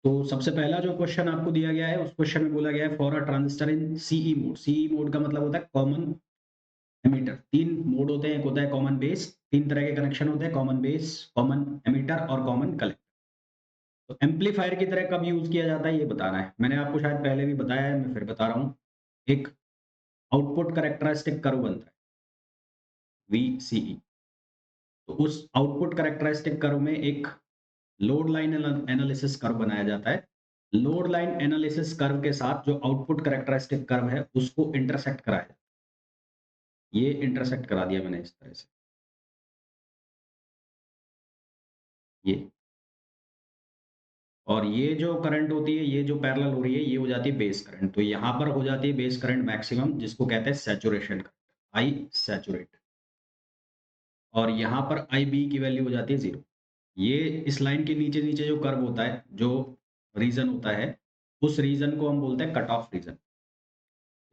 तो सबसे पहला जो क्वेश्चन आपको दिया गया है, उस क्वेश्चन में बोला गया है for a transistor in CE mode. CE mode का मतलब होता है कॉमन एमिटर। 3 मोड होते हैं, एक होता है कॉमन बेस, 3 तरह के कनेक्शन होते हैं, कॉमन बेस, कॉमन एमिटर और कॉमन कलेक्टर। तो एम्पलीफायर की तरह कब यूज़ किया जाता है ये बताना है। मैंने आपको शायद पहले भी बताया है, मैं फिर बता रहा हूँ। एक आउटपुट कैरेक्टरिस्टिक कर्व बनता है, वीसीई। तो उस आउटपुट कैरेक्टरिस्टिक कर्व में एक लोड लाइन एनालिसिस कर्व बनाया जाता है। लोड लाइन एनालिसिस कर्व के साथ जो आउटपुट कैरेक्टरिस्टिक कर्व है, उसको इंटरसेक्ट कराया जाता है। ये इंटरसेक्ट करा दिया मैंने इस तरह से, ये। और ये जो करंट होती है, ये जो पैरेलल हो रही है, ये हो जाती है बेस करंट। तो यहाँ पर हो जाती है बेस करंट मैक्सिमम, जिसको कहते हैं सैचुरेशन करंट, आई सैचुरेट। और यहाँ पर IB की वैल्यू हो जाती है 0। ये इस लाइन के नीचे-नीचे जो कर्व होता है, जो रीजन होता है, उस रीजन को हम बोलते हैं कट ऑफ रीजन।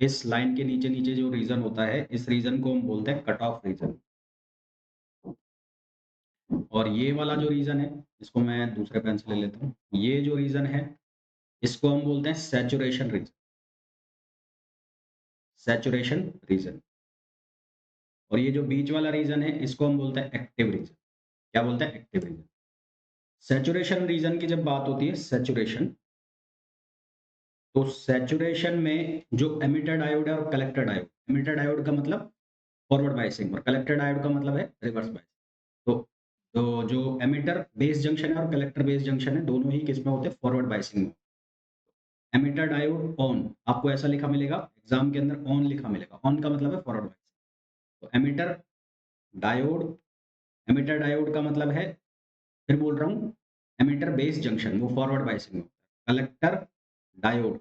इस लाइन के नीचे-नीचे जो रीजन होता है, इस रीजन को हम बोलते हैं कट ऑफ रीजन। और ये वाला जो रीजन है, इसको मैं दूसरे पेन से ले लेता हूँ। ये जो रीजन है, इसको हम बोलते हैं सैचुरेशन रीजन। Saturation region. और ये जो बीच वाला रीजन है, इसको हम बोलते हैं एक्टिव रीजन। क्या बोलते हैं? Active region. सैचुरेशन रीजन की जब बात होती है, सैचुरेशन, तो सैचुरेशन में जो एमिटर डायोड है और कलेक्टर डायोड, एमिटर डायोड का मतलब फॉरवर्ड बायसिंग और कलेक्टर डायोड का मतलब है रिवर्स बायसिंग। तो जो एमिटर बेस जंक्शन है और कलेक्टर बेस जंक्शन है, दोनों ही किसमें होते हैं? फॉरवर्ड बायसिंग में। एमिटर डायोड ऑन, आपको ऐसा लिखा मिलेगा एग्जाम के अंदर, ऑन लिखा मिलेगा। ऑन का मतलब है फॉरवर्ड बायसिंग। तो डायोड एमिटर डायोड का मतलब है, फिर बोल रहा हूँ, एमिटर बेस जंक्शन वो फॉरवर्ड बायसिंग में होता है। डायोड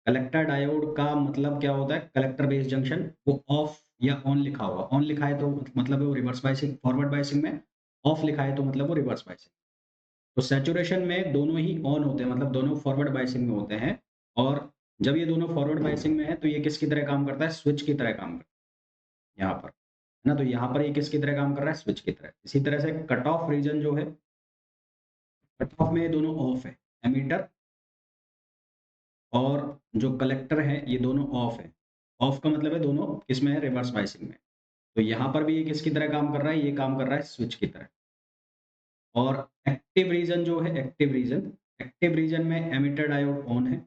कलेक्टर डायोड का मतलब क्या होता है? कलेक्टर बेस जंक्शन, वो ऑफ या ऑन लिखा होगा। ऑन लिखा है तो मतलब वो रिवर्स बायसिंग, फॉरवर्ड बायसिंग में। ऑफ लिखा है तो मतलब वो रिवर्स बायसिंग। तो सैचुरेशन में दोनों ही ऑन होते हैं, मतलब दोनों फॉरवर्ड बायसिंग में होते हैं। और जब ये दोनों फॉरवर्ड बायसिंग में है, तो ये किसकी तरह काम करता है? स्विच की तरह काम करता है यहाँ पर, है ना? तो यहाँ पर ये किसकी तरह काम कर रहा है? स्विच की तरह। इसी तरह से कट ऑफ रीजन जो है, कट ऑफ में ये दोनों ऑफ है, एमीटर और जो कलेक्टर है, ये दोनों ऑफ है। ऑफ का मतलब है दोनों किसमें है? रिवर्स बायसिंग में। तो यहाँ पर भी ये किसकी तरह काम कर रहा है? ये काम कर रहा है स्विच की तरह। और एक्टिव रीजन जो है, एक्टिव रीजन में एमिटर डायोड ऑन है,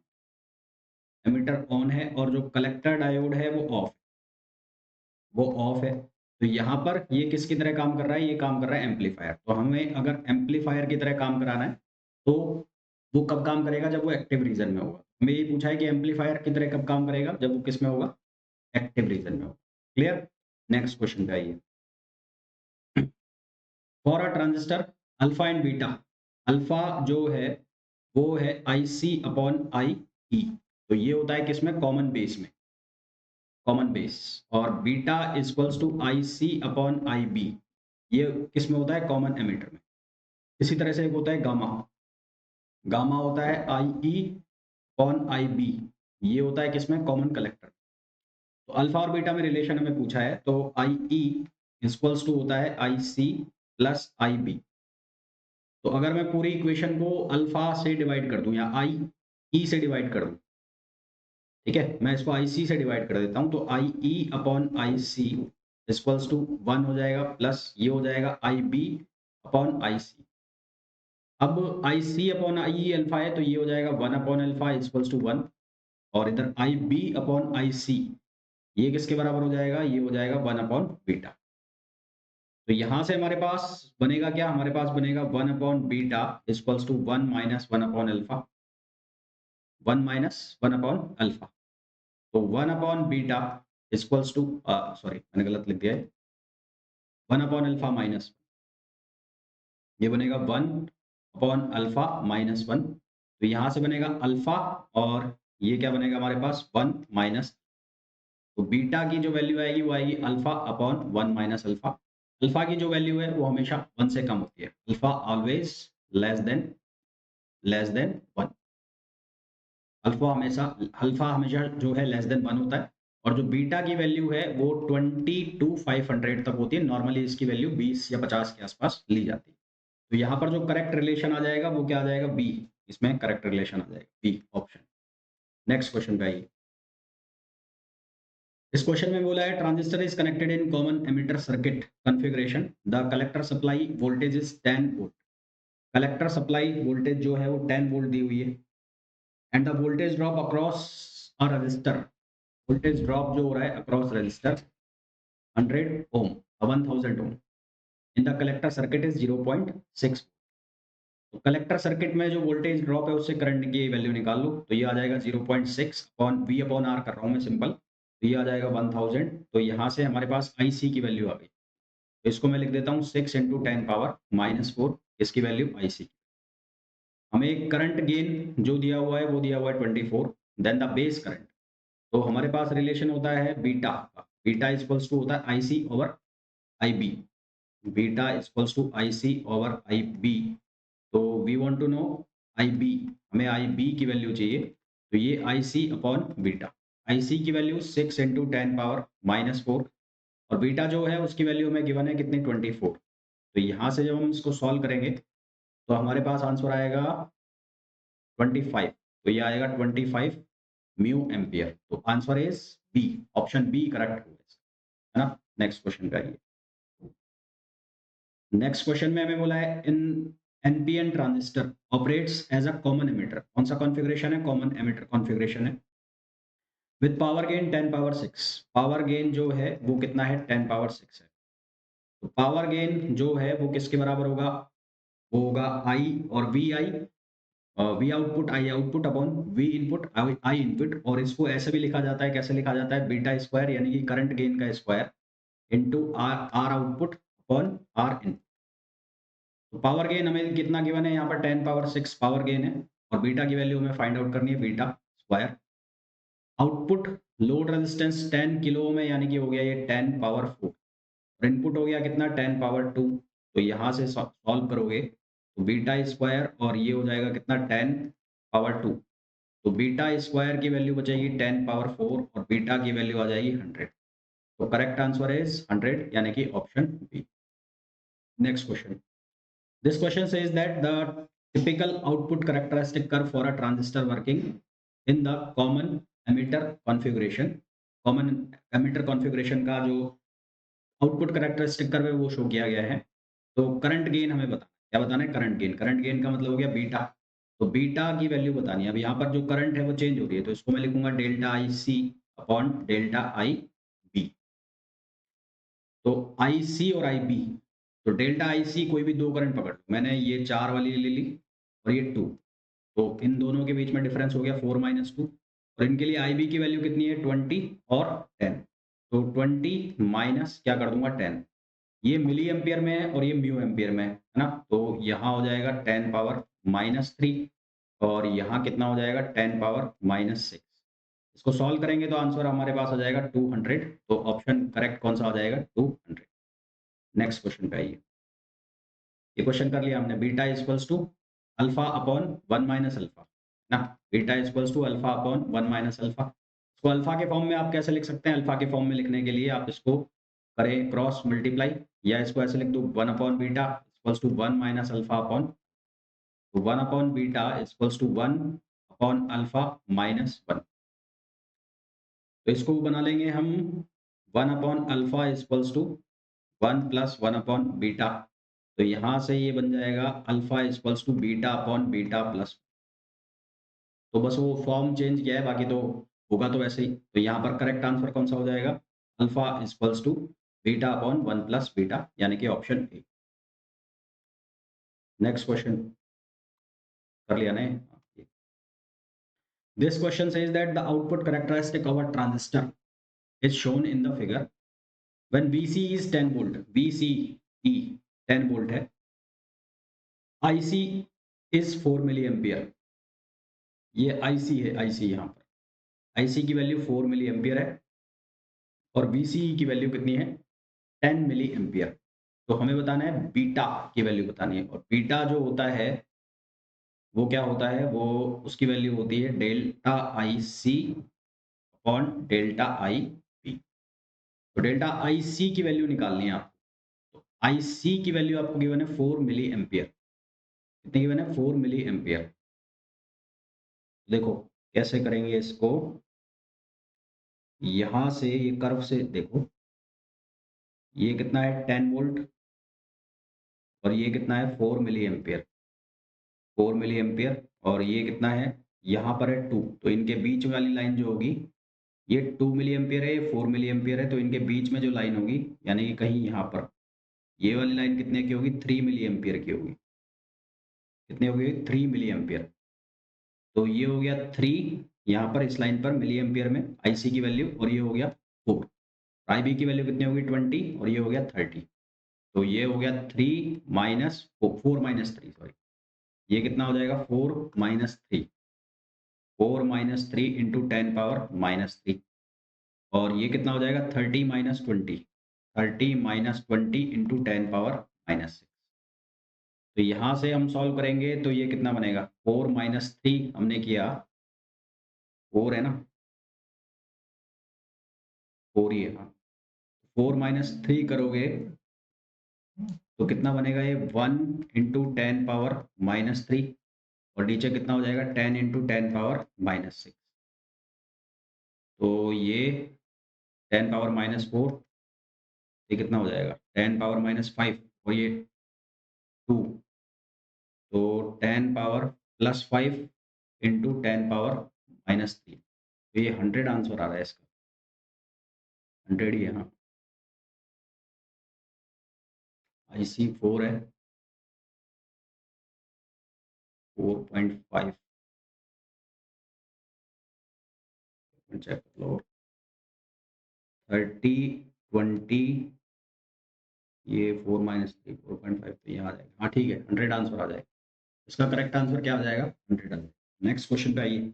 एमिटर ऑन है, और जो कलेक्टर डायोड है वो ऑफ, वो ऑफ है। तो यहाँ पर ये किसकी तरह काम कर रहा है? ये काम कर रहा है एम्पलीफायर। तो हमें अगर एम्पलीफायर की तरह काम कराना है, तो वो कब काम करेगा? जब वो एक्टिव रीजन में होगा। हमें ये पूछा है कि एम्पलीफायर की तरह कब काम करेगा? जब वो किस में होगा? एक्टिव रीजन में होगा। क्लियर? नेक्स्ट क्वेश्चन पे आइए। For a transistor alpha and beta, alpha जो है वो है IC अपॉन IE। तो ये होता है किसमें? कॉमन बेस में, कॉमन बेस। और beta equals to IC upon IB, ये किसमें होता है? कॉमन एमिटर में। इसी तरह से एक होता है गामा, गामा होता है IE अपॉन IB, ये होता है किसमें? Common collector. तो अल्फा और बीटा में रिलेशन हमें पूछा है, तो IE इक्वल्स टू होता है IC प्लस IB। तो अगर मैं पूरी इक्वेशन को अल्फा से डिवाइड कर दूं या IE से डिवाइड कर दूं, ठीक है, मैं इसको IC से डिवाइड कर देता हूं, तो IE upon IC equals to 1 हो जाएगा, प्लस ये हो जाएगा IB अपॉन IC। अब IC अपॉन IE अल्फा है, तो ये हो जाएगा 1 अपॉन अल्फा इक्वल्स टू 1। और इधर IB अपॉन IC, ये किसके बराबर हो जाएगा? ये हो जाएगा 1 अपॉन बीटा। तो यहाँ से हमारे पास बनेगा क्या? हमारे पास बनेगा 1 upon beta equals to 1 minus 1 upon alpha, 1 minus 1 upon alpha. तो 1 upon beta equals to, sorry मैंने गलत लिख दिया है, 1 अपॉन अल्फा माइनस, ये बनेगा 1 अपॉन अल्फा माइनस 1। तो यहाँ से बनेगा अल्फा, और ये क्या बनेगा हमारे पास? 1 माइनस। तो बीटा की जो वैल्यू आएगी वो आएगी alpha upon 1 minus alpha. Alpha की जो वैल्यू है वो हमेशा 1 से कम होती है। Alpha always less than 1। Alpha हमेशा जो है लेस देन 1 होता है। और जो बीटा की वैल्यू है वो 20 टू 500 तक होती है। नॉर्मली इसकी वैल्यू 20 या 50 के आसपास ली जाती है। तो यहाँ पर जो करेक्ट रिलेशन आ जाएगा वो क्या आ जाएगा? बी। इसमें करेक्ट रिलेशन आ जाएगा बी ऑप्शन। नेक्स्ट क्वेश्चन पे आइए। इस क्वेश्चन में बोला है transistor is connected in common emitter circuit configuration, the collector supply voltage is 10 volt. Collector supply voltage जो है वो 10 वोल्ट दी हुई है and the voltage drop across a resistor, voltage drop जो हो रहा है across resistor 100 ohm 1000 ohm in the collector circuit is 0.6। तो कलेक्टर सर्किट में जो वोल्टेज ड्रॉप है उससे करंट की वैल्यू निकाल लो, तो ये आ जाएगा 0.6 अपॉन वी अपॉन आर कर रहा हूँ मैं सिंपल, तो ये आ जाएगा 1000। तो यहाँ से हमारे पास IC की वैल्यू आ गई, तो इसको मैं लिख देता हूँ 6 इंटू 10 पावर -4, इसकी वैल्यू IC। हमें करंट गेन जो दिया हुआ है वो दिया हुआ है 24, देन द बेस करंट। तो हमारे पास रिलेशन होता है बीटा का, बीटा इक्वल्स टू होता है IC over IB, beta equals to IC over IB। तो we want to know IB, हमें IB की वैल्यू चाहिए, तो ये IC अपॉन बीटा। IC की वैल्यू 6 इंटू 10 पावर -4 और बीटा जो है उसकी वैल्यू हमें गिवन है कितनी 24। तो यहाँ से जब हम इसको सॉल्व करेंगे तो हमारे पास आंसर आएगा 25, तो ये आएगा 25 म्यू एम्पियर। तो answer is B, option B correct होगा, है ना। नेक्स्ट क्वेश्चन पे आइए। नेक्स्ट क्वेश्चन में हमें बोला है in NPN transistor operates as a common emitter, कौन सा कॉन्फ़िगरेशन है, कॉमन एमिटर कॉन्फ़िगरेशन है, with power gain 10 power 6। Power gain जो है वो कितना है 10 पावर 6 है। तो पावर गेन जो है वो किसके बराबर होगा, वो होगा आई और V I, V output I output upon V input I input, और इसको ऐसे भी लिखा जाता है, कैसे लिखा जाता है, बीटा स्क्वायर यानी कि करंट गेन का square into R R output upon R input. तो पावर गेन हमें कितना गिवन है यहाँ पर 10 पावर 6 पावर गेन है, और बीटा की वैल्यू हमें फाइंड आउट करनी है beta square. Output load resistance 10 kilo में यानी कि हो गया ये 10 पावर 4, और इनपुट हो गया कितना 10 पावर 2। तो यहाँ से सॉल्व करोगे तो बीटा स्क्वायर और ये हो जाएगा कितना 10 पावर 2, तो बीटा स्क्वायर की वैल्यू बचेगी 10 पावर 4 और बीटा की वैल्यू आ जाएगी 100। तो करेक्ट आंसर इज 100 यानी कि option B. Next question. This question says that the typical output characteristic curve for a transistor working in the common emitter configuration, common emitter configuration का जो output characteristic curve है वो show किया गया है। तो करंट गेन हमें बताना, क्या बताना है, करंट गेन। करंट गेन का मतलब हो गया बीटा, तो बीटा की वैल्यू बतानी है। अब यहाँ पर जो करंट है वो चेंज हो रही है, तो इसको मैं लिखूंगा delta IC upon delta IB। तो IC और IB, तो डेल्टा IC कोई भी दो करंट पकड़ लो, मैंने ये 4 वाली ले ली और ये 2, तो इन दोनों के बीच में डिफरेंस हो गया 4 - 2, और इनके लिए IB की वैल्यू कितनी है 20 और 10, तो 20 माइनस क्या कर दूंगा 10, ये मिली एम्पियर में है और ये म्यू एम्पियर में है ना। तो यहाँ हो जाएगा 10 पावर -3 और यहाँ कितना हो जाएगा 10 पावर -6। इसको सॉल्व करेंगे तो आंसर हमारे पास आ जाएगा 200, तो ऑप्शन करेक्ट कौन सा आ जाएगा 200। नेक्स्ट क्वेश्चन पे आइए। ये क्वेश्चन कर लिया हमने, beta equals to alpha upon 1 minus alpha ना, beta equals to alpha upon 1 minus alpha. इसको अल्फा के फॉर्म में आप कैसे लिख सकते हैं, अल्फा के फॉर्म में लिखने के लिए आप इसको करें क्रॉस मल्टीप्लाई, या इसको ऐसे लिख दो 1 upon beta equals to 1 minus alpha upon, तो 1 upon beta equals to 1 upon alpha -1। तो इसको बना लेंगे हम 1 upon alpha equals to 1 plus 1 upon beta, तो यहाँ से ये बन जाएगा alpha equals to beta upon beta plus, तो बस वो फॉर्म चेंज किया है, बाकी तो होगा तो वैसे ही। तो यहाँ पर करेक्ट आंसर कौन सा हो जाएगा, alpha equals to beta upon 1 plus beta यानी कि ऑप्शन ए। नेक्स्ट क्वेश्चन कर लिया ने। This question says that the output characteristic of a transistor is shown in the figure when VC is 10 volt, VCE 10 volt है, IC is 4 milli ampere, ये IC है, IC यहाँ पर IC की value 4 milli ampere है और VCE की value कितनी है 10 मिली एम्पियर। तो हमें बताना है बीटा की वैल्यू बतानी है, और बीटा जो होता है वो क्या होता है, वो उसकी वैल्यू होती है delta IC upon delta IB। तो डेल्टा IC की वैल्यू निकालनी है आपको, तो IC की वैल्यू आपको गिवन है 4 मिली एम्पियर, कितनी गिवन है 4 मिली एम्पियर। देखो कैसे करेंगे इसको, यहाँ से ये कर्व से देखो, ये कितना है 10 वोल्ट और ये कितना है 4 मिली एम्पियर, 4 मिली एम्पियर, और ये कितना है, यहाँ पर है 2, तो इनके बीच वाली लाइन जो होगी, ये 2 मिली एम्पियर है, ये 4 मिली एम्पियर है, तो इनके बीच में जो लाइन होगी, यानी कि कहीं यहाँ पर, ये वाली लाइन कितने की होगी, 3 मिली एम्पियर की होगी। कितनी होगी, 3 मिली एम्पियर। तो ये हो गया 3, यहाँ पर इस लाइन पर मिली एम्पियर में आईसी की वैल्यू, और ये हो गया 4। आईबी की वैल्यू कितनी होगी, 20, और ये हो गया 30। तो ये हो गया 3 माइनस 4 माइनस 3, सॉरी, ये कितना हो जाएगा, 4 minus 3, 4 minus 3 into 10 power minus 3, और ये कितना हो जाएगा, 30 minus 20, 30 minus 20 into 10 power minus 6। तो यहाँ से हम सॉल्व करेंगे तो ये कितना बनेगा, 4 माइनस 3 हमने किया, 4 है ना, 4 ही है, हाँ। 4 माइनस 3 करोगे तो कितना बनेगा, ये 1 इंटू 10 पावर माइनस 3, और नीचे कितना हो जाएगा, 10 इंटू 10 पावर माइनस 6। तो ये 10 पावर माइनस 4, ये कितना हो जाएगा, 10 पावर माइनस 5, और ये 2, तो 10 power plus 5 into 10 power minus 3, तो ये 100 आंसर आ रहा है इसका, 100 ही है, हाँ। आईसी 4 है, 4.5, चेक कर लो, 30, 20, ये 4 माइनस 3, 4.5, तो ये आ जाएगा, हाँ ठीक है, 100 आंसर आ जाएगा। इसका करेक्ट आंसर क्या आ जाएगा, 100 आ जाएगा। नेक्स्ट क्वेश्चन पे आइए।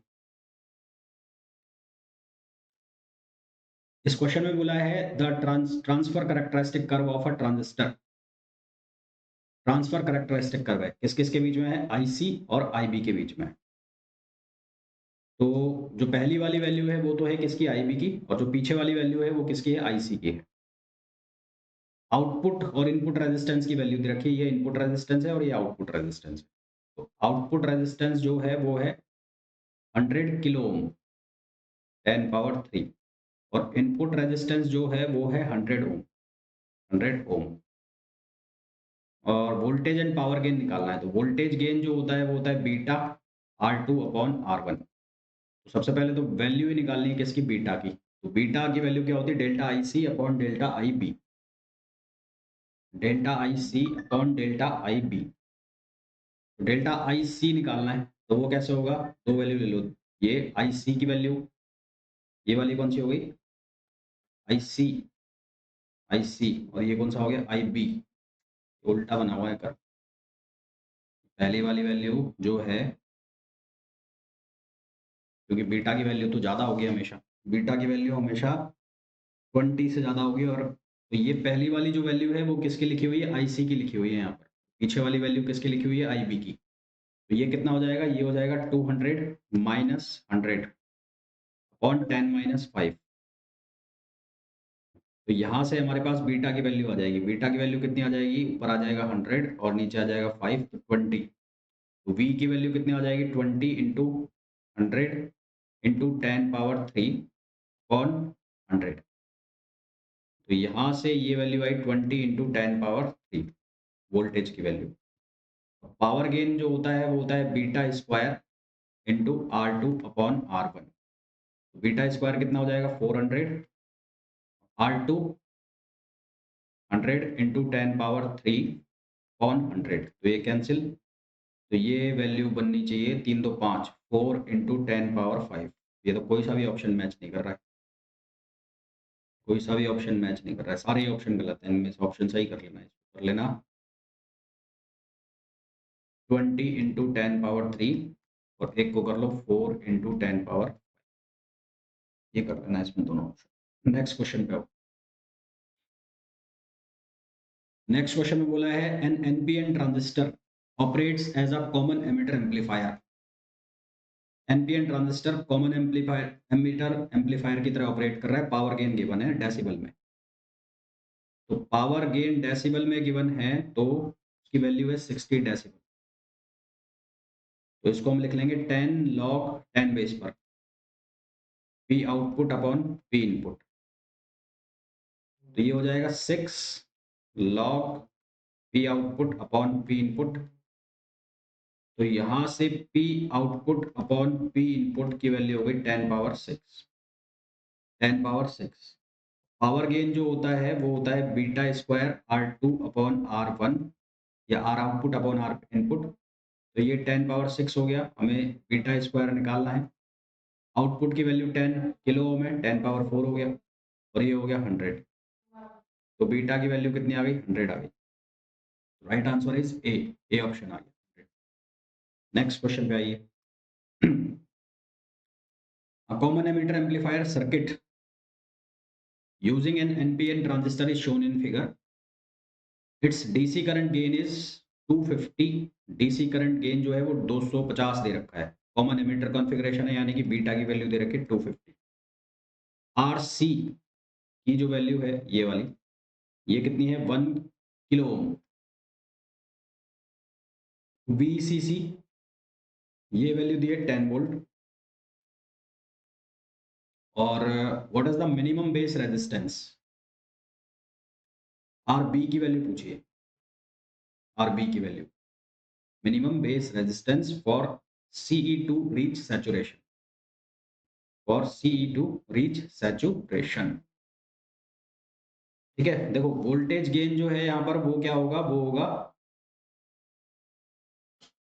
इस क्वेश्चन में बोला है the transfer characteristic curve of a transistor. Transfer characteristic curve है, किस किस के बीच में है, आईसी और आईबी के बीच में है। तो जो पहली वाली वैल्यू है वो तो है किसकी, आईबी की, और जो पीछे वाली वैल्यू है वो किसकी है, आईसी की है। आउटपुट और इनपुट रेजिस्टेंस की वैल्यू दे रखी है, ये इनपुट रेजिस्टेंस है और ये आउटपुट रेजिस्टेंस है। तो आउटपुट रेजिस्टेंस जो है वो है 100 किलो ओम, 10 पावर 3, और इनपुट रेजिस्टेंस जो है वो है 100 ओम, 100 ओम। और वोल्टेज एंड पावर गेन निकालना है, तो वोल्टेज गेन जो होता है वो होता है बीटा R2 अपॉन R1। तो सबसे पहले तो वैल्यू ही निकालनी है किसकी, बीटा की। तो बीटा की वैल्यू क्या होती है, delta IC upon delta IB, delta IC upon delta IB. तो डेल्टा आईसी निकालना है, तो वो कैसे होगा, दो वैल्यू ले लो, ये आईसी की वैल्यू, ये वाली कौन सी हो गई, आईसी, आईसी, और ये कौन सा हो गया, आईबी, उल्टा बना हुआ है कर। पहली वाली वैल्यू जो है, क्योंकि बीटा की वैल्यू तो ज़्यादा होगी हमेशा, बीटा की वैल्यू हमेशा 20 से ज़्यादा होगी, और तो ये पहली वाली जो वैल्यू है वो किसकी लिखी हुई है, आईसी की लिखी हुई है यहाँ पर। पीछे वाली वैल्यू किसकी लिखी हुई है, आईबी की। तो ये कितना हो जाएगा, ये हो जाएगा 200 माइनस 100 अपॉन 10 माइनस 5। तो यहाँ से हमारे पास बीटा की वैल्यू आ जाएगी, बीटा की वैल्यू कितनी आ जाएगी, ऊपर आ जाएगा 100 और नीचे आ जाएगा 5, तो 20। तो वी की वैल्यू कितनी आ जाएगी, 20 इंटू 100 इंटू 10 पावर 3 अपॉन 100। तो यहाँ से ये वैल्यू आई 20 इंटू 10 पावर 3, वोल्टेज की वैल्यू। पावर गेन जो होता है वो होता है beta square into R2 upon R1। Beta square कितना हो जाएगा, 400, R2 100 इंटू 10 पावर 3 अपॉन 100, तो ये कैंसिल। तो ये वैल्यू बननी चाहिए 3 2 5, 4 इंटू 10 पावर 5। ये तो कोई सा भी ऑप्शन मैच नहीं कर रहा है, कोई सा भी ऑप्शन मैच नहीं कर रहा है, सारे ऑप्शन गलत हैं, इनमें से ऑप्शन सही कर लेना, इसको कर लेना 20 इंटू 10 पावर 3, और एक को कर लो 4 इंटू 10 पावर, ये कर लेना इसमें दोनों ऑप्शन। नेक्स्ट क्वेश्चन पे आओ। नेक्स्ट क्वेश्चन में बोला है an NPN transistor operates as a common emitter amplifier. NPN transistor common amplifier emitter amplifier की तरह ऑपरेट कर रहा है, पावर गेन गिवन है डेसिबल में। तो पावर गेन डेसिबल में गिवन है, तो उसकी वैल्यू है 60 डेसिबल। तो इसको हम लिख लेंगे 10 log 10 बेस पर P output upon P input. तो ये हो जाएगा 6 log P output upon P input. तो यहां से P output upon P input की वैल्यू हो गई 10 पावर 6। 10 पावर 6 पावर गेन जो होता है वो होता है beta square R2 upon R1 या R output upon R input. तो ये 10 पावर 6 हो गया, हमें बीटा स्क्वायर निकालना है। आउटपुट की वैल्यू 10 किलो ओम है, 10 पावर 4 हो गया और ये हो गया 100। तो बीटा की वैल्यू कितनी आ गई? 100 आ गई। Right answer is A option आ गया। नेक्स्ट क्वेश्चन पे आइए। A common emitter amplifier circuit using an NPN transistor is shown in figure. Its DC current gain is 250। DC current gain जो है वो 250 दे रखा है। कॉमन एमिटर कॉन्फ़िगरेशन है, यानी कि बीटा की वैल्यू दे रखी है 250। RC की जो वैल्यू है ये वाली, ये कितनी है? 1 किलो ओम। VCC ये वैल्यू दी है 10 वोल्ट। और what is the minimum base resistance? RB की वैल्यू पूछिए। RB की value, minimum base resistance for CE to reach saturation, for CE to reach saturation. ठीक है, देखो वोल्टेज गेन जो है यहाँ पर वो क्या होगा? वो होगा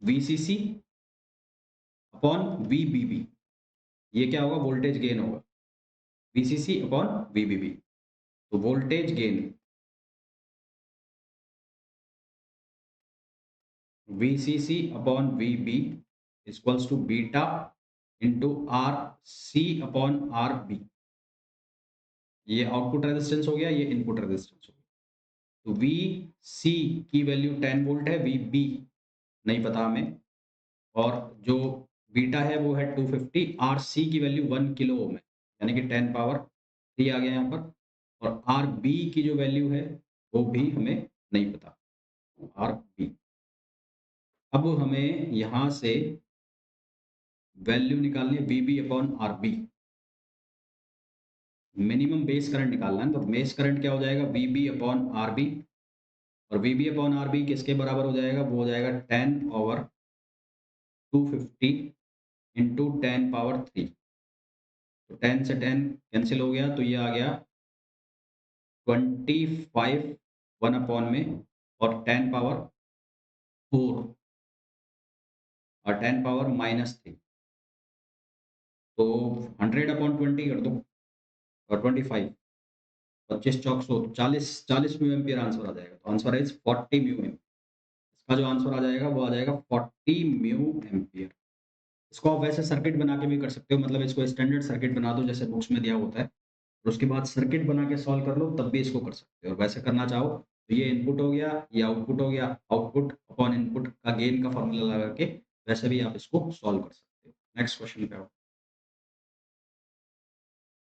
VCC अपॉन VBB। ये क्या होगा? वोल्टेज गेन होगा VCC अपॉन VBB। तो voltage gain VCC upon VB equals to beta into RC upon RB। ये आउटपुट रेजिस्टेंस हो गया, ये इनपुट रेजिस्टेंस हो गया। तो VC की वैल्यू 10 वोल्ट है, VB नहीं पता हमें, और जो बीटा है वो है 250। RC की वैल्यू 1 किलो ओम है, यानी कि 10 पावर 3 आ गया यहाँ पर। और RB की जो वैल्यू है वो भी हमें नहीं पता, RB। अब हमें यहाँ से वैल्यू निकालनी है VB upon RB। Minimum base current निकालना है, तो बेस करंट क्या हो जाएगा? VB upon RB। और VB अपॉन RB किसके बराबर हो जाएगा? वो हो जाएगा 10 ओवर 250 इंटू 10 पावर 3। तो 10 से 10 कैंसिल हो गया, तो ये आ गया 25 1 अपॉन में और 10 पावर 4 और 10 पावर -3। तो 100 अपॉन 20 कर दो और 25, 25 चौक 100, 40 म्यू एम्पियर आंसर आ जाएगा। तो आंसर इज 40 म्यू एम्पियर। इसका जो आंसर आ जाएगा वो आ जाएगा 40 म्यू एम्पियर। इसको आप वैसे सर्किट बना के भी कर सकते हो, मतलब इसको स्टैंडर्ड सर्किट बना दो जैसे बुक्स में दिया होता है, और उसके बाद सर्किट बना के सॉल्व कर लो, तब भी इसको कर सकते हो। और वैसे करना चाहो तो ये इनपुट हो गया, ये आउटपुट हो गया, आउटपुट अपॉन इनपुट का गेन का फॉर्मूला लगा के वैसे भी आप इसको सॉल्व कर सकते हो। नेक्स्ट क्वेश्चन पे आओ।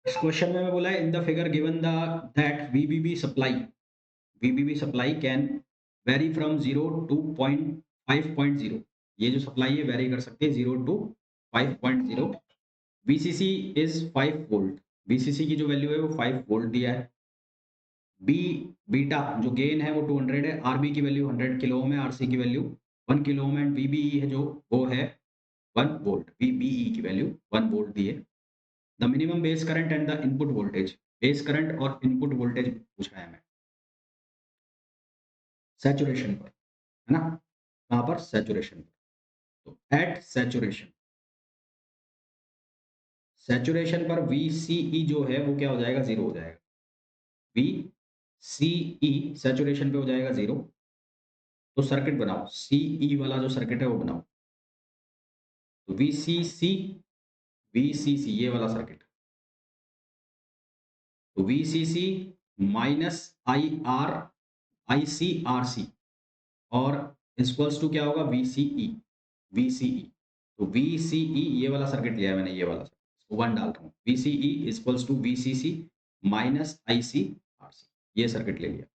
इस क्वेश्चन में बोला है in the figure given the that VBB supply can vary from 0 to 5.0। ये जो सप्लाई है वेरी कर सकती है 0 to 5.0। VCC is 5 volt. VCC की जो वैल्यू है वो 5 वोल्ट दिया है। बी बीटा जो गेन है वो 200 है। RB की वैल्यू 100 किलो ओम है, RC की value 1 kilo ohm and VBE है जो वो है 1 वोल्ट। VBE की वैल्यू 1 वोल्ट दी है। The minimum base current and the input voltage, base current और इनपुट वोल्टेज पूछा है हमें सैचुरेशन पर, है ना? कहाँ पर? सैचुरेशन पर। तो एट सैचुरेशन, सैचुरेशन पर VCE जो है वो क्या हो जाएगा? 0 हो जाएगा। VCE सैचुरेशन पे हो जाएगा 0। तो सर्किट बनाओ, CE वाला जो सर्किट है वो बनाओ। तो VCC ये वाला सर्किट, तो VCC माइनस IR ICRC और इक्वल्स टू क्या होगा? VCE। तो VCE ये वाला सर्किट लिया है मैंने, ये वाला सर्किट 1 डाल रहा हूँ। VCE equals to VCC minus ICRC, ये सर्किट ले लिया।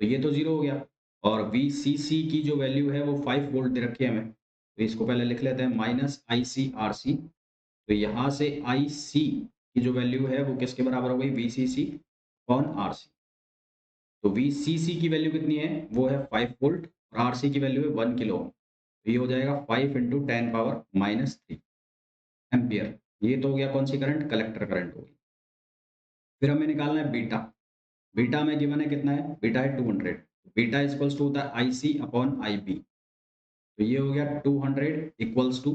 तो ये तो 0 हो गया। और VCC की जो वैल्यू है वो 5 वोल्ट दे रखी है हमें, तो तो इसको पहले लिख लेते हैं माइनस आई सी आर सी। तो यहाँ से आई सी की जो वैल्यू है वो किसके बराबर हो गई, V C C upon R C. तो वी सी सी की वैल्यू कितनी है, वो है 5 वोल्ट और आर सी की वैल्यू है 1 किलो ओम। तो ये हो जाएगा 5 इंटू 10⁻³ एम्पियर। ये तो हो गया कौन सी करंट, कलेक्टर करंट होगी। फिर हमें निकालना है बीटा। बीटा में गिवन है कितना है, बीटा है 200। बीटा इक्वल्स टू होता है आई सी अपॉन आई बी। तो ये हो गया 200 equals to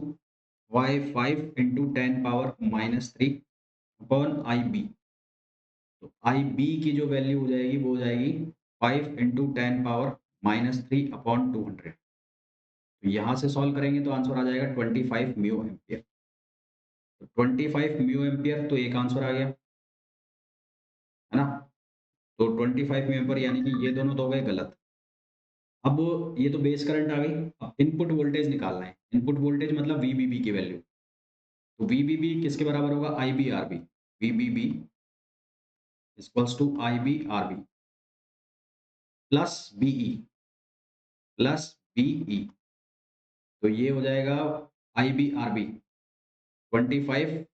Y 5 into 10⁻³ upon I B. तो आई बी की जो वैल्यू हो जाएगी वो हो जाएगी 5 इंटू 10⁻³ अपॉन 200। तो यहाँ से सॉल्व करेंगे तो आंसर आ जाएगा 25 म्यू एम्पियर। तो 25 म्यू एम्पियर तो एक आंसर आ गया, है ना। तो 25 म्यू एम्पियर यानी कि ये दोनों तो हो गए गलत। अब ये तो बेस करंट आ गई। अब इनपुट वोल्टेज निकालना है। इनपुट वोल्टेज मतलब वीबीबी की वैल्यू। तो वीबीबी किसके बराबर होगा, I B R B. VBB equals to I B R B plus BE, plus BE. तो ये हो जाएगा आई बी आर बी 25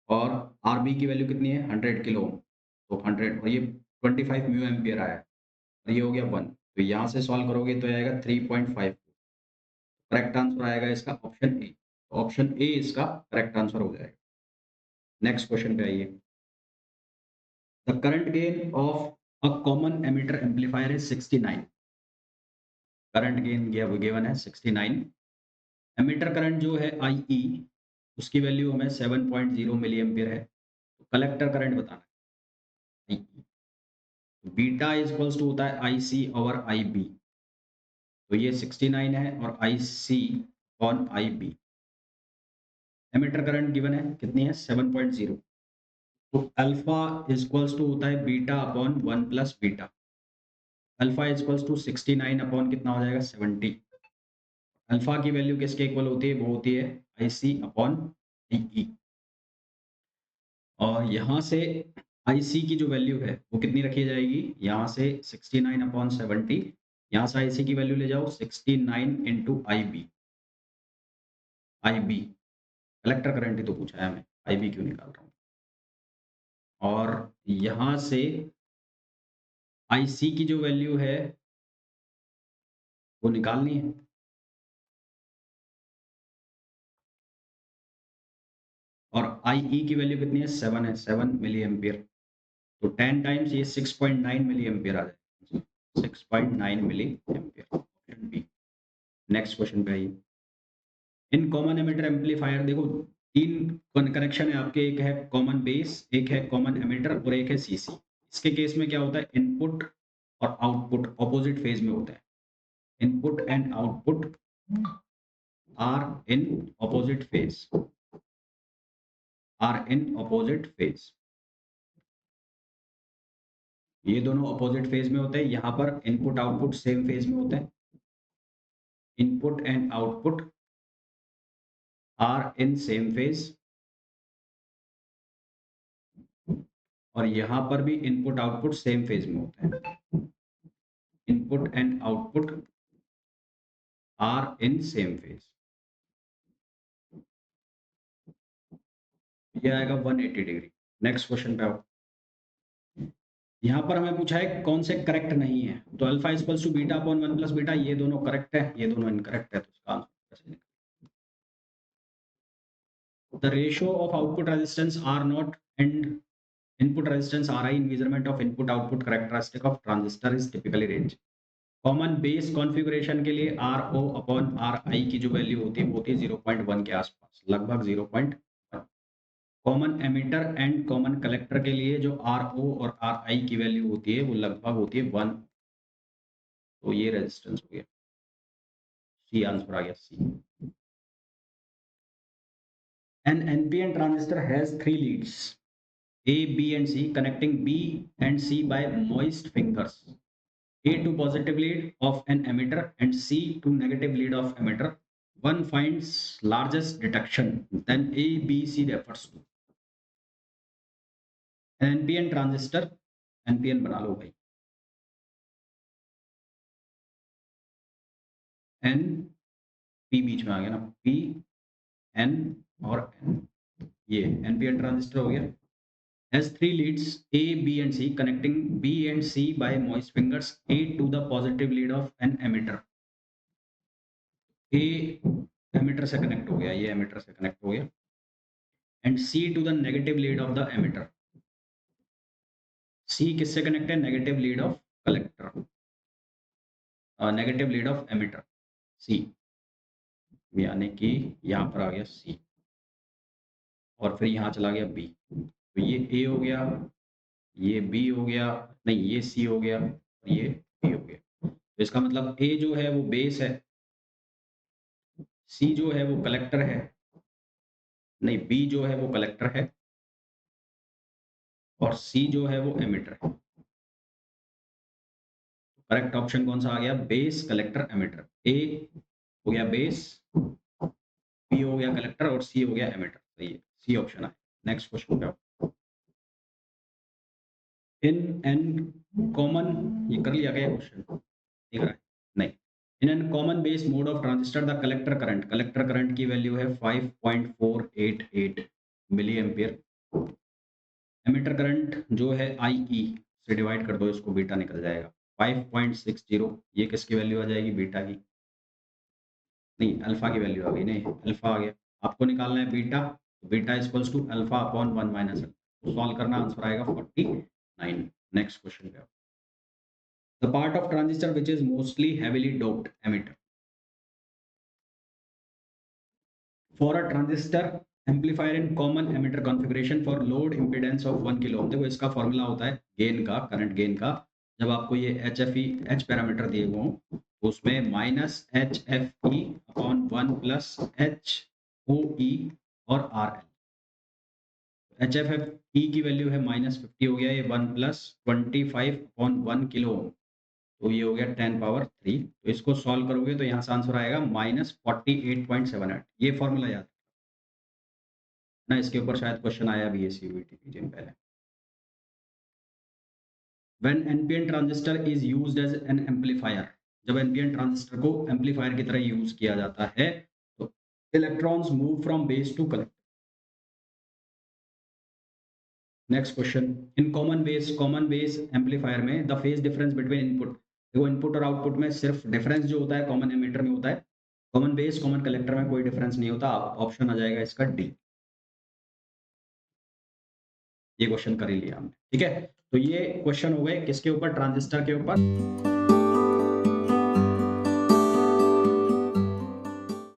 और आर बी की वैल्यू कितनी है 100 किलो ओम। तो 100 और ये 25 म्यू एम्पियर आया और ये हो गया 1। तो यहाँ से सॉल्व करोगे तो आएगा 3.5। करेक्ट आंसर आएगा इसका ऑप्शन ए। ऑप्शन ए इसका करेक्ट आंसर हो जाएगा। नेक्स्ट क्वेश्चन पे आइए। The current gain of a common emitter amplifier is 69। Current gain given है 69। एमिटर करंट जो है IE उसकी वैल्यू हमें 7.0 मिली एम्पियर है। तो कलेक्टर करंट बताना है IE। Beta is equals to होता है IC और IB। तो ये 69 है और IC on IB। Emitter current given है कितनी है 7.0। तो अल्फा इज इक्वल्स टू होता है beta upon 1 plus beta. Alpha is equals to 69 upon कितना हो जाएगा 70। अल्फा की वैल्यू किसके इक्वल होती है, वो होती है IC अपॉन IE। और यहाँ से IC की जो वैल्यू है वो कितनी रखी जाएगी, यहाँ से 69 अपॉन 70। यहाँ से IC की वैल्यू ले जाओ 69 into IB। IB collector current ही तो पूछा है हमें, IB क्यों निकाल रहा हूँ। और यहाँ से IC की जो वैल्यू है वो निकालनी है। और IE की वैल्यू कितनी है 7 है, 7 मिली एम्पियर। तो 10 टाइम्स ये 6.9 मिली एम्पियर आ जाए, 6.9 milli ampere. Option B. Next question पे आइए। इन कॉमन एमिटर एम्पलीफायर देखो तीन कनेक्शन है आपके, एक है कॉमन बेस, एक है कॉमन एमिटर और एक है सीसी। इसके केस में क्या होता है, इनपुट और आउटपुट ऑपोजिट फेज में होता है। Input and output are in opposite phase, are in opposite phase. ये दोनों ऑपोजिट फेज में होते हैं। यहाँ पर इनपुट आउटपुट सेम फेज में होते हैं। Input and output are in same phase. और यहाँ पर भी इनपुट आउटपुट सेम फेज में होते हैं। Input and output are in same phase. ये आएगा 180 डिग्री। नेक्स्ट क्वेश्चन पे आओ। यहाँ पर हमें पूछा है कौन से करेक्ट नहीं है। तो alpha equals to beta upon 1 plus beta, ये दोनों करेक्ट है, ये दोनों इनकरेक्ट है। तो इसका आंसर कैसे निकलेगा? The ratio of output resistance R not and input resistance RI in measurement of input output characteristic of transistor is typically range। Common base configuration के लिए RO अपॉन RI की जो वैल्यू होती है वो होती है 0.1 के आसपास, लगभग 0.1। Common emitter and common collector के लिए जो RO और RI की वैल्यू होती है वो लगभग होती है 1। तो ये रेजिस्टेंस हो गया, सी आंसर आ गया सी। An NPN transistor has three leads A, B and C connecting B and C by moist fingers. A to positive lead of an emitter and C to negative lead of emitter. One finds largest detection, then A, B, C refers to an NPN transistor। NPN बना लो भाई, P बीच में आ गया ना, P N और N, ये NPN transistor हो गया। has three leads A, B and C connecting B and C by moist fingers A to the positive lead of an emitter. A emitter से कनेक्ट हो गया, ये emitter से connect हो गया, and C to the negative lead of the emitter. C किससे connect है? Negative lead of collector, negative lead of emitter C, यानी कि यहाँ पर आ गया C और फिर यहाँ चला गया B। तो ये A हो गया, ये B हो गया, नहीं ये C हो गया और ये B हो गया। तो इसका मतलब A जो है वो बेस है, C जो है वो कलेक्टर है, नहीं B जो है वो कलेक्टर है और C जो है वो एमिटर है। करेक्ट ऑप्शन कौन सा आ गया? Base, collector, emitter. A हो गया बेस, B हो गया कलेक्टर और C हो गया एमिटर। तो ये C ऑप्शन है। नेक्स्ट क्वेश्चन पे आओ। इन एन कॉमन, ये कर लिया गया क्वेश्चन, दिख रहा है? नहीं। In an common base mode of transistor the collector current की वैल्यू है 5.488 मिली एम्पियर। एमिटर करंट जो है IE से डिवाइड कर दो इसको, बीटा निकल जाएगा 5.60। ये किसकी वैल्यू आ जाएगी? बीटा की, नहीं अल्फा की वैल्यू आ गई, नहीं अल्फा आ गया। आपको निकालना है beta, beta equals to alpha upon 1 minus alpha. Solve करना, आंसर आएगा 49। नेक्स्ट क्वेश्चन पे आओ। The part of transistor which is mostly heavily doped, emitter. For a transistor amplifier in common emitter configuration for load impedance of 1 kilo ohm. देखो इसका formula होता है gain का, current gain का। जब आपको ये एच पैरामीटर दिए हुए हों तो उसमें minus H F E upon 1 plus H O E और R L. H F F E की वैल्यू है -50 हो गया, ये 1 प्लस 25 अपॉन 1 किलो ओम, तो ये हो गया 10 पावर 3। तो इसको सॉल्व करोगे तो यहाँ से आंसर आएगा -48.78। ये फॉर्मूला याद ना, इसके ऊपर शायद क्वेश्चन आया भी है सीयूईटी के दिन पहले। When NPN transistor is used as an amplifier, जब NPN ट्रांजिस्टर को एम्पलीफायर की तरह यूज किया जाता है तो electrons move from base to collector. Next question, in common base amplifier में the phase difference between input, देखो इनपुट और आउटपुट में सिर्फ डिफरेंस जो होता है कॉमन एमीटर में होता है, कॉमन बेस कॉमन कलेक्टर में कोई डिफरेंस नहीं होता। ऑप्शन आ जाएगा इसका डी। ये क्वेश्चन कर ही लिया हमने, ठीक है। तो ये क्वेश्चन हो गए किसके ऊपर? ट्रांजिस्टर के ऊपर।